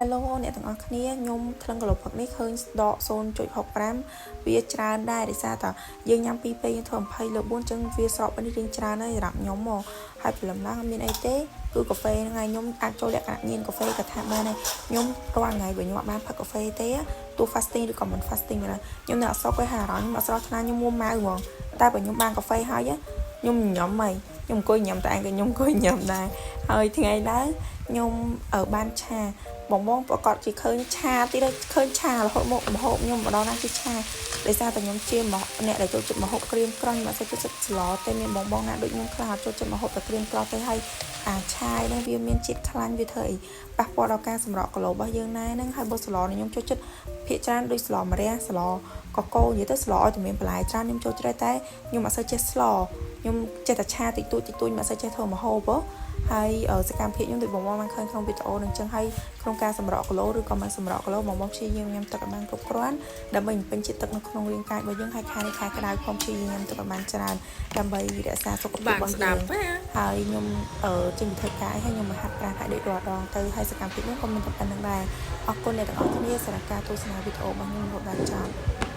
Hello អ្នកទាំងអស់គ្នាខ្ញុំថ្លឹងគីឡូផឹកនេះឃើញដក 0.6 វាច្រើនដែរដោយសារតែយើងញ៉ាំ2ពេលយើងធ្វើ20លើ4អញ្ចឹងវាស្រកនេះរៀងច្រើនហើយសម្រាប់ខ្ញុំមកហើយព្រលឹមឡើងមានអីទេគឺកាហ្វេហ្នឹងហើយខ្ញុំអាចចូលលក្ខណៈញៀនកាហ្វេក៏ថាបានដែរខ្ញុំរាល់ថ្ងៃបើខ្ញុំអត់បានផឹកកាហ្វេទេទោះ fasting ឬក៏មិន fasting ទេខ្ញុំនៅអត់សុខទេហើយអារម្មណ៍ខ្ញុំអត់ស្រស់ថ្លាខ្ញុំមួម៉ៅហ្មងតែបើខ្ញុំបានកាហ្វេហើយខ្ញុំញ៉ាំហើយខ្ញុំអង្គុយញ៉ាំតែឯងក៏ខ្ញុំអង្គុយញ៉ាំដែរហើយថ្ងៃឡើងខ្ញុំបានឆាបងប្រកាសជាឃើញឆាទីនេះឃើញឆារហូតមកម្ហូបខ្ញុំម្ដងណាគឺឆាដោយសារតែខ្ញុំជាអ្នកដែលចូលចិត្តម្ហូបក្រៀមក្រំមិនសូវចូលចិត្តស្លទេមានបងណាដូចខ្ញុំខ្លះចូលចិត្តម្ហូបតែក្រៀមក្រំទេហើយអាឆាហ្នឹងវាមានជាតិខ្លាញ់វាធ្វើអីប៉ះពាល់ដល់ការសម្រក់គីឡូរបស់យើងណាហ្នឹងហើយបើស្លនេះខ្ញុំចូលចិត្តភាគច្រើនដូចស្លម្រះស្លកកូរនិយាយទៅស្លឲ្យតែមានបន្លែច្រើនខ្ញុំចូលចិត្តតែខ្ញុំអត់សូវចេះស្លខ្ញុំចេះតែឆាតិចតួចមិនសូវចេះធ្វើម្ហូបហើយសកម្មភាពខ្ញុំដូចបងបានឃើញក្នុងវីដេអូនឹងចឹងហើយក្នុងការសម្រក់គីឡូឬក៏មិនសម្រក់គីឡូបងព្យាយាមញ៉ាំទឹកឲ្យបានគ្រប់គ្រាន់ដើម្បីពេញជាតិទឹកនៅក្នុងរាងកាយរបស់យើងហើយខែនេះខែក្តៅខ្ញុំព្យាយាមញ៉ាំទឹកឲ្យបានច្រើនដើម្បីរក្សាសុខភាពរបស់យើងហើយខ្ញុំចេញវិធីការឲ្យខ្ញុំមកហាត់ប្រាណឲ្យដូចរាល់ដងទៅហើយសកម្មភាពនេះក៏មានតែប៉ុណ្្នឹងដែរអរគុណអ្នកទាំងអស់គ្នាសម្រាប់ការទស្សនាវីដេអូរបស់ខ្ញុំរហូតដល់ចប់